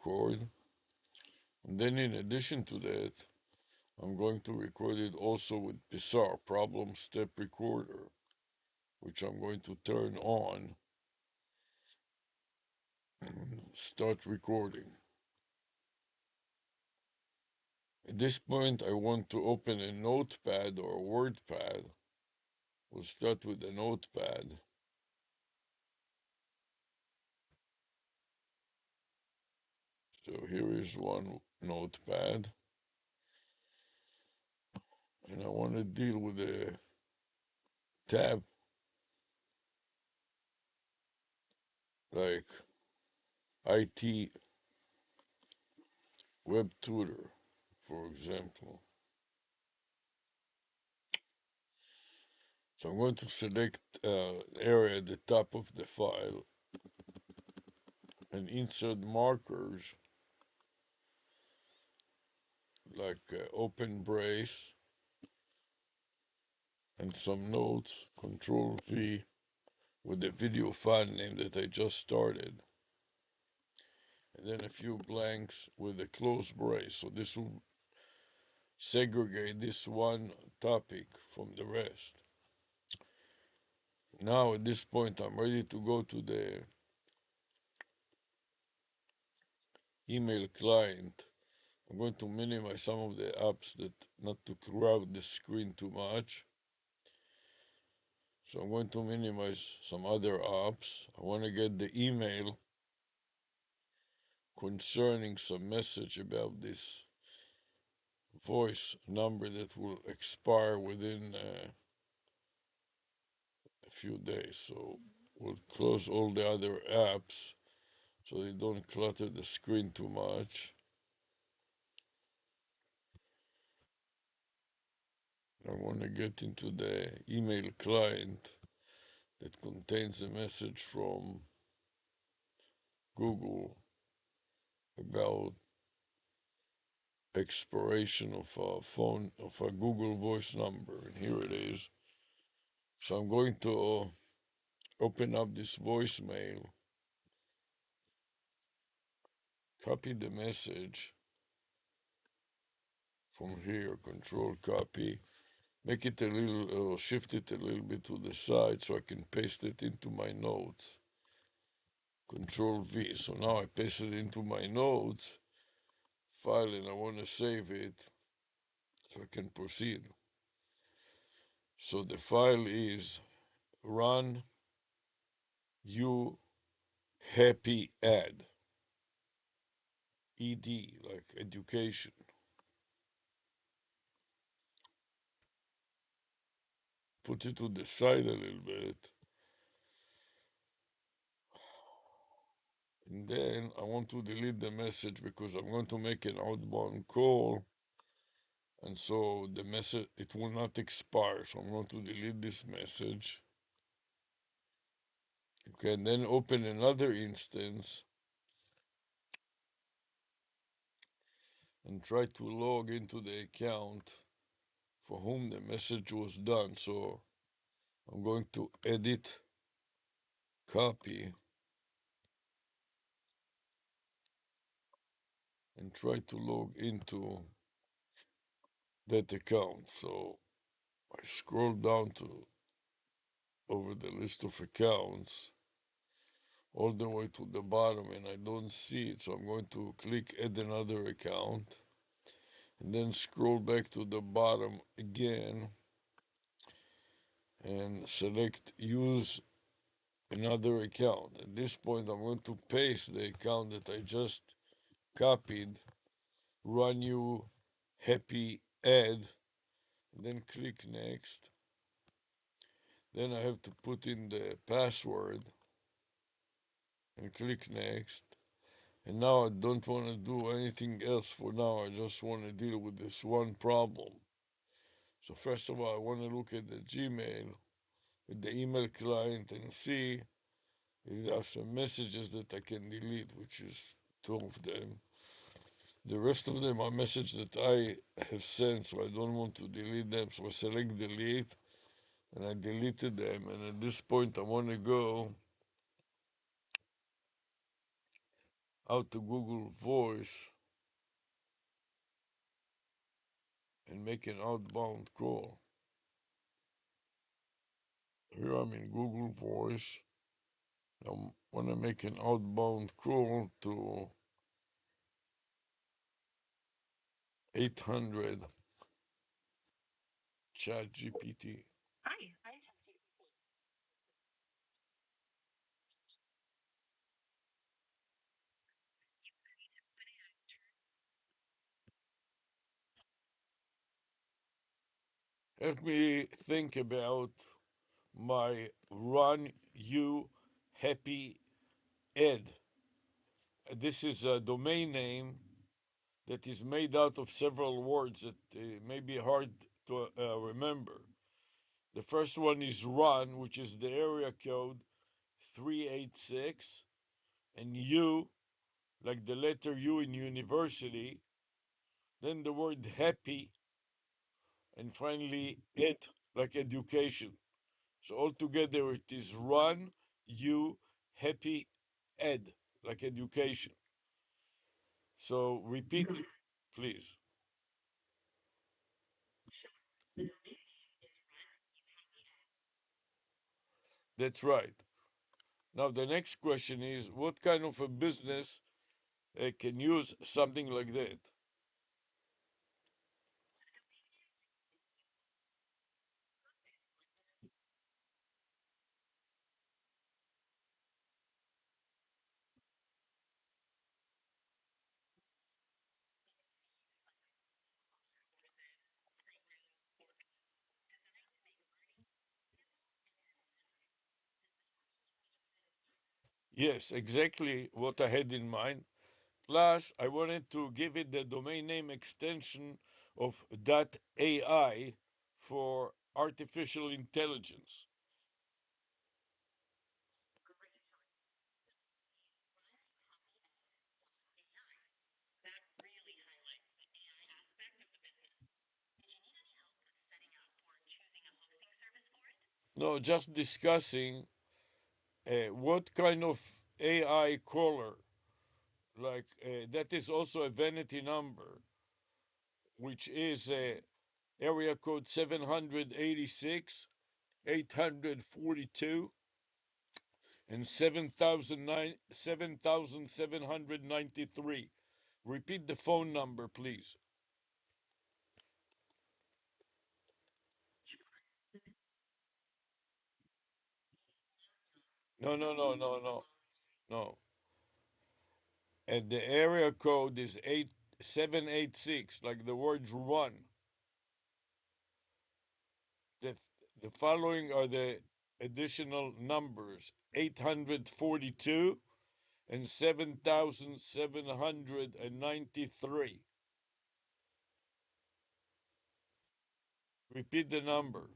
record. And then in addition to that, I'm going to record it also with PSR, Problem Step Recorder, which I'm going to turn on and start recording. At this point, I want to open a notepad or a word pad. We'll start with a notepad. So here is one notepad. And I want to deal with a tab like IT Web Tutor, for example. So I'm going to select area at the top of the file and insert markers like open brace and some notes, Control V, with the video file name that I just started. And then a few blanks with a close brace. So this will segregate this one topic from the rest. Now at this point, I'm ready to go to the email client. I'm going to minimize some of the apps that not to crowd the screen too much. So I'm going to minimize some other apps. I want to get the email concerning some message about this voice number that will expire within a few days. So we'll close all the other apps so they don't clutter the screen too much. I want to get into the email client that contains a message from Google about expiration of a phone of a Google voice number, and here it is. So I'm going to open up this voicemail, copy the message from here, control copy, make it a little, shift it a little bit to the side so I can paste it into my notes. Control V. So now I paste it into my notes file and I want to save it so I can proceed. So the file is run you happy ad, ed, like education. Put it to the side a little bit. And then I want to delete the message because I'm going to make an outbound call. And so the message, it will not expire. So I'm going to delete this message. Okay, and then open another instance and try to log into the account for whom the message was done. So I'm going to edit, copy, and try to log into that account. So I scroll down to over the list of accounts all the way to the bottom and I don't see it. So I'm going to click add another account and then scroll back to the bottom again and select use another account. At this point, I'm going to paste the account that I just copied, run you happy ad, then click next. Then I have to put in the password and click next. And now I don't want to do anything else for now. I just want to deal with this one problem. So first of all, I want to look at the Gmail with the email client and see if there are some messages that I can delete, which is two of them. The rest of them are messages that I have sent, so I don't want to delete them. So I select delete, and I deleted them. And at this point, I want to go out to Google Voice and make an outbound call. Here I'm in Google Voice. I want to make an outbound call to 800 ChatGPT. Help me think about my Run You Happy Ed. This is a domain name that is made out of several words that may be hard to remember. The first one is run, which is the area code 386, and U, like the letter U in university, then the word happy, and finally ed, like education. So altogether it is run, U, happy, ed, like education. So repeat it, please. That's right. Now the next question is, what kind of a business can use something like that? Yes, exactly what I had in mind. Plus, I wanted to give it the domain name extension of .ai for artificial intelligence. No, just discussing what kind of AI caller, like that is also a vanity number, which is area code 786, 842, and 7,793. Repeat the phone number, please. No, no, no, no, no, no. And the area code is 8786, like the word run. The, the following are the additional numbers 842 and 7,793. Repeat the number.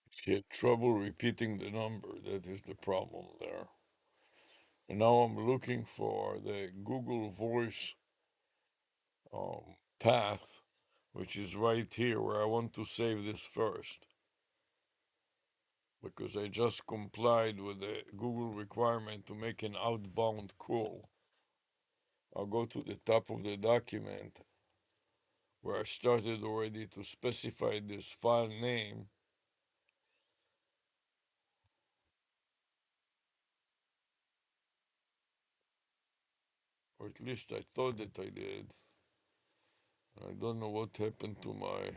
She had trouble repeating the number. That is the problem there. And now I'm looking for the Google Voice path, which is right here where I want to save this first. Because I just complied with the Google requirement to make an outbound call. I'll go to the top of the document where I started already to specify this file name, or at least I thought that I did. I don't know what happened to my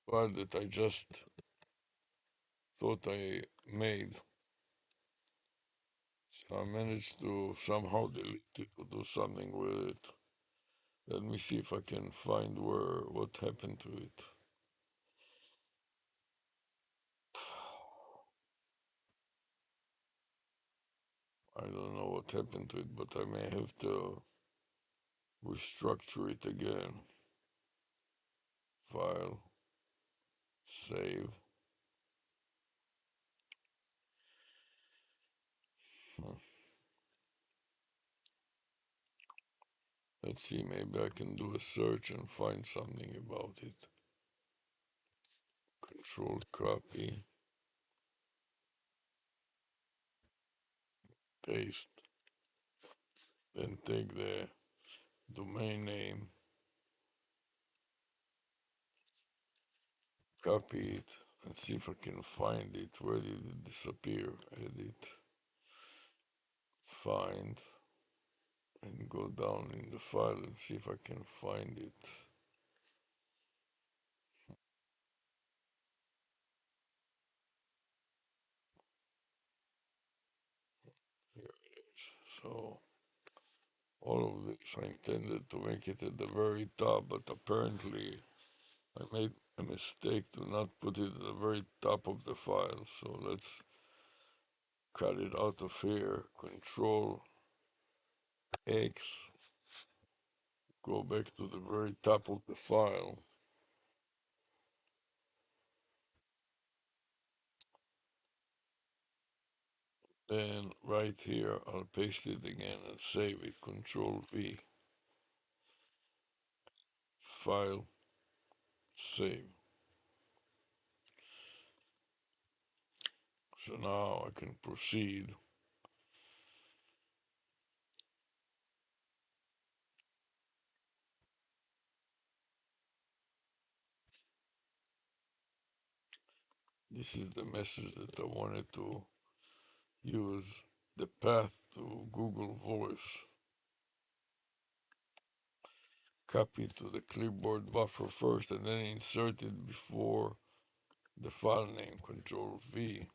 file that I just thought I made. So I managed to somehow delete it or do something with it. Let me see if I can find what happened to it. I don't know what happened to it, but I may have to restructure it again. File, save. Hmm. Let's see, maybe I can do a search and find something about it. Control copy, paste, then take the domain name, copy it, and see if I can find it. Where did it disappear? Edit, find, and go down in the file and see if I can find it. Here it is. So all of this I intended to make it at the very top, but apparently I made a mistake to not put it at the very top of the file. So let's cut it out of here. Control X, go back to the very top of the file. Then right here, I'll paste it again and save it. Control V, file, save. So now I can proceed. This is the message that I wanted to use. The path to Google Voice. Copy to the clipboard buffer first and then insert it before the file name. Control V.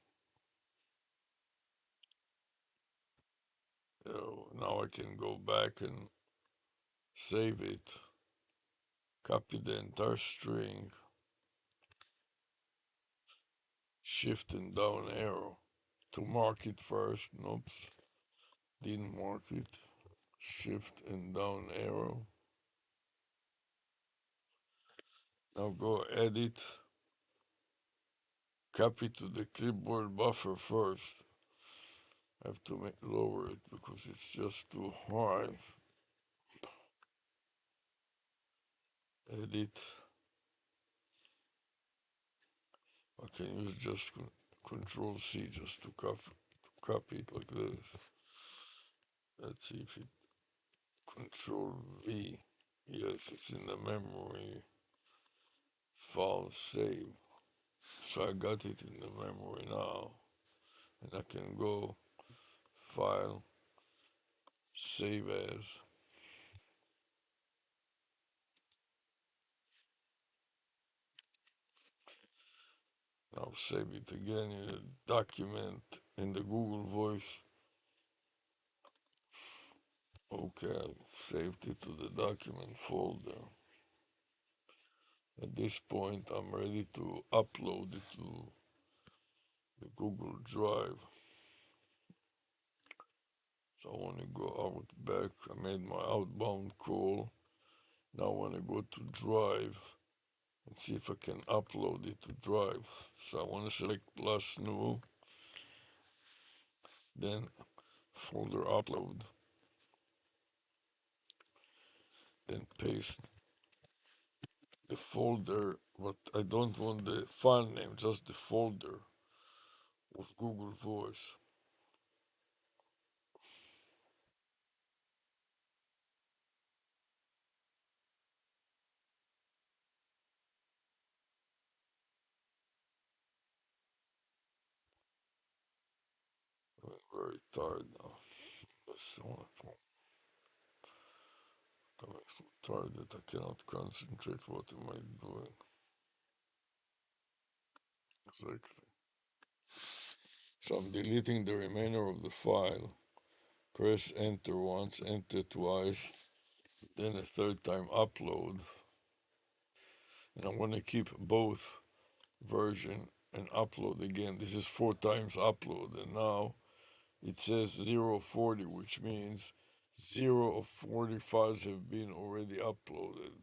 So now I can go back and save it. Copy the entire string. Shift and down arrow to mark it first. Nope, didn't mark it. Shift and down arrow. Now go edit. Copy to the clipboard buffer first. I have to lower it because it's just too high. Edit. I can use just Control C just to copy it like this. Let's see if it Control V. Yes, it's in the memory. File save. So I got it in the memory now. And I can go File, Save As. Now save it again in a document in the Google Voice. Okay, saved it to the document folder. At this point, I'm ready to upload it to the Google Drive. So I want to go out back. I made my outbound call. Now I want to go to Drive and see if I can upload it to Drive. So I want to select plus new, then folder upload, then paste the folder, but I don't want the file name, just the folder of Google Voice. I'm very tired now. I'm so tired that I cannot concentrate. What am I doing? Exactly. So I'm deleting the remainder of the file. Press enter once, enter twice, then a third time upload. And I'm going to keep both version and upload again. This is 4 times upload. And now it says 040, which means 0 of 40 files have been already uploaded.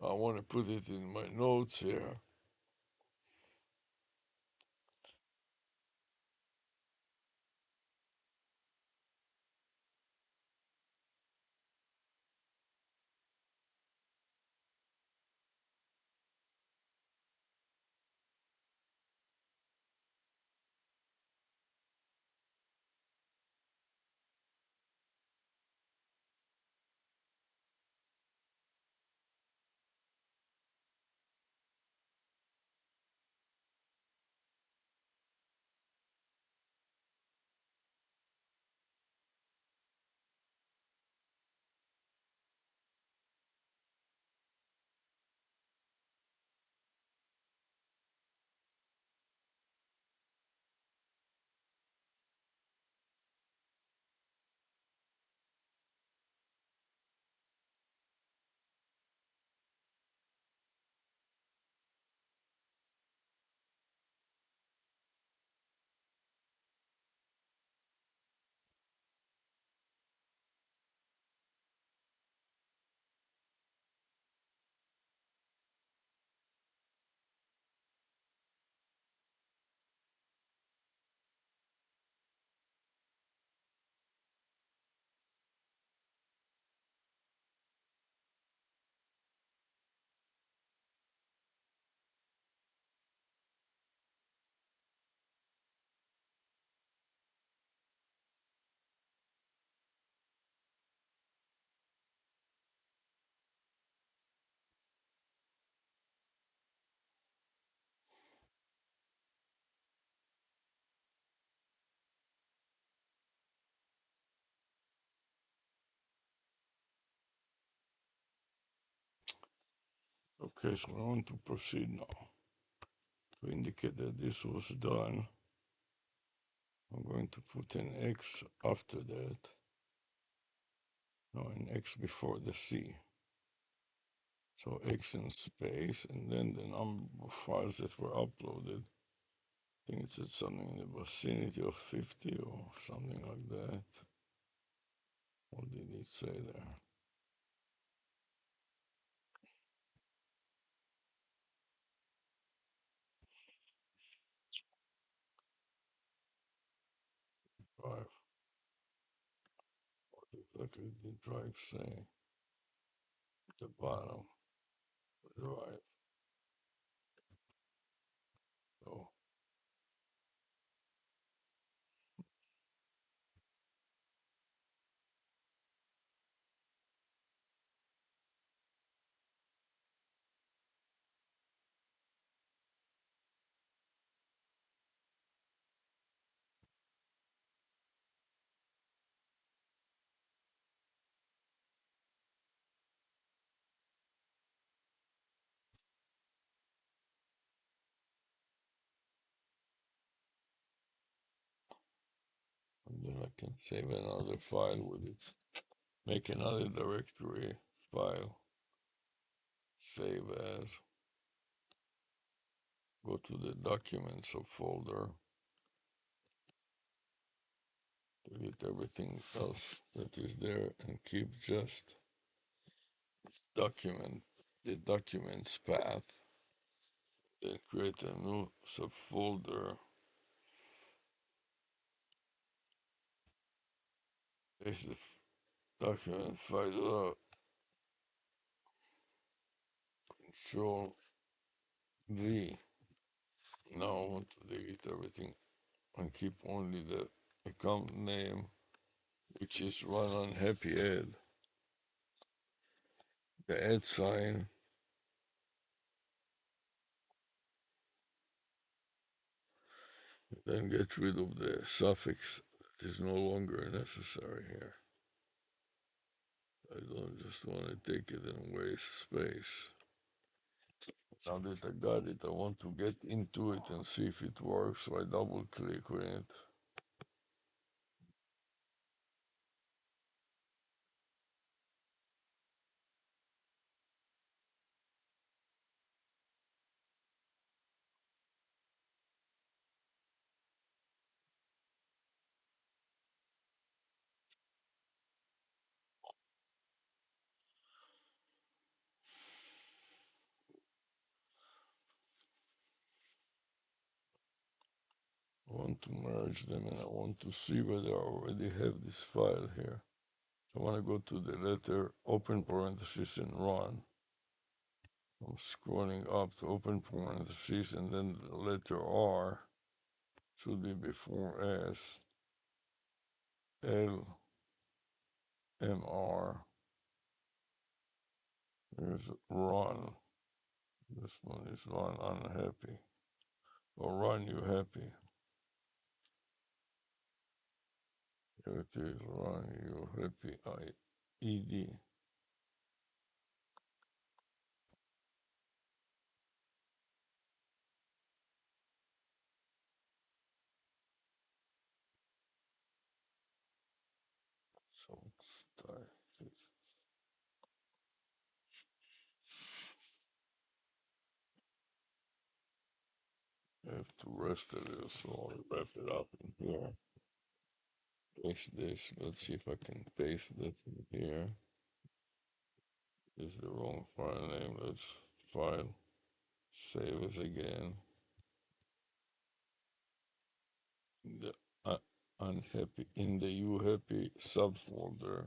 I want to put it in my notes here. Okay, so I want to proceed now. To indicate that this was done, I'm going to put an X after that. No, an X before the C. So X in space, and then the number of files that were uploaded. I think it said something in the vicinity of 50 or something like that. What did it say there? Drive. What exactly did drive say? The bottom. Drive. So and then I can save another file with it. Make another directory file. Save as. Go to the documents of folder. Delete everything else that is there and keep just document, the documents path. Then create a new subfolder. Paste the document file up. Control V. Now I want to delete everything and keep only the account name, which is run on happy ad. The ad sign. Then get rid of the suffix that is no longer necessary here. I don't just want to take it and waste space. Now that I got it, I want to get into it and see if it works, so I double click on it. I want to merge them and I want to see whether I already have this file here. I want to go to the letter, open parenthesis, and run. I'm scrolling up to open parenthesis, and then the letter R should be before S. L, M, R. Here's run. This one is run unhappy. Or run you happy. Here it is, run you happy. ED. So start this. I have to rest a little, so I'll wrap it up in here. Paste this. Let's see if I can paste that in here. This is the wrong file name. Let's file. Save it again. The unhappy in the you happy subfolder.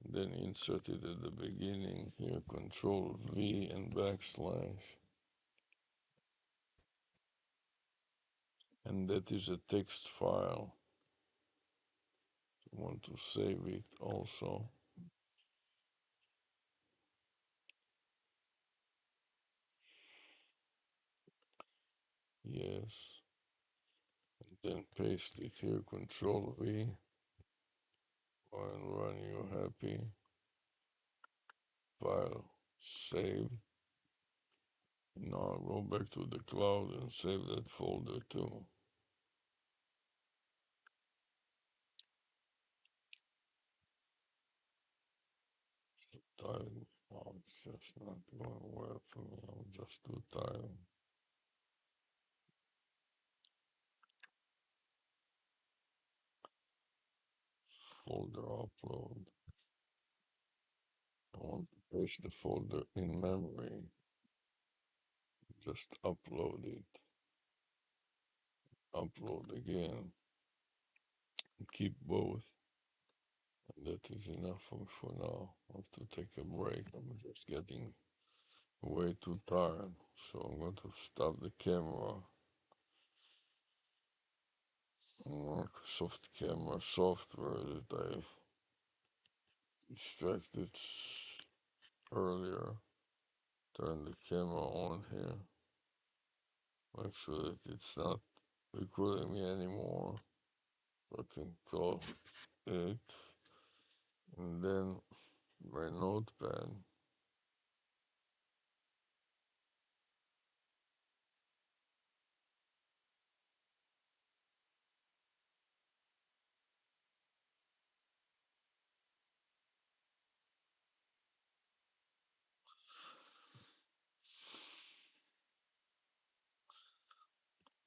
Then insert it at the beginning here. Control V and backslash. And that is a text file. I want to save it also. Yes. And then paste it here. Control V. And run you happy. File. Save. Now go back to the cloud and save that folder too. Tired. Oh, it's just not going well for me. I'm just too tired. Folder upload. I want to paste the folder in memory. Just upload it. Upload again. Keep both. And that is enough for now. I have to take a break. I'm just getting way too tired. So I'm going to stop the camera. Microsoft camera software that I extracted earlier. Turn the camera on here. Make sure that it's not recording me anymore. I can close it. And then my notepad.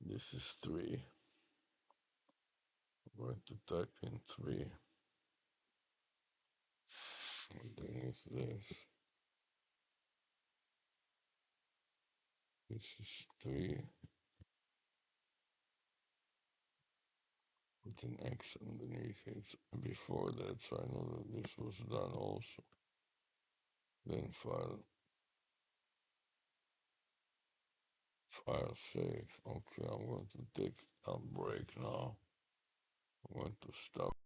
This is 3. I'm going to type in 3. And then it's this. This is 3. With an X underneath it before that, so I know that this was done also. Then file save. Okay, I'm going to take a break now. I'm going to stop.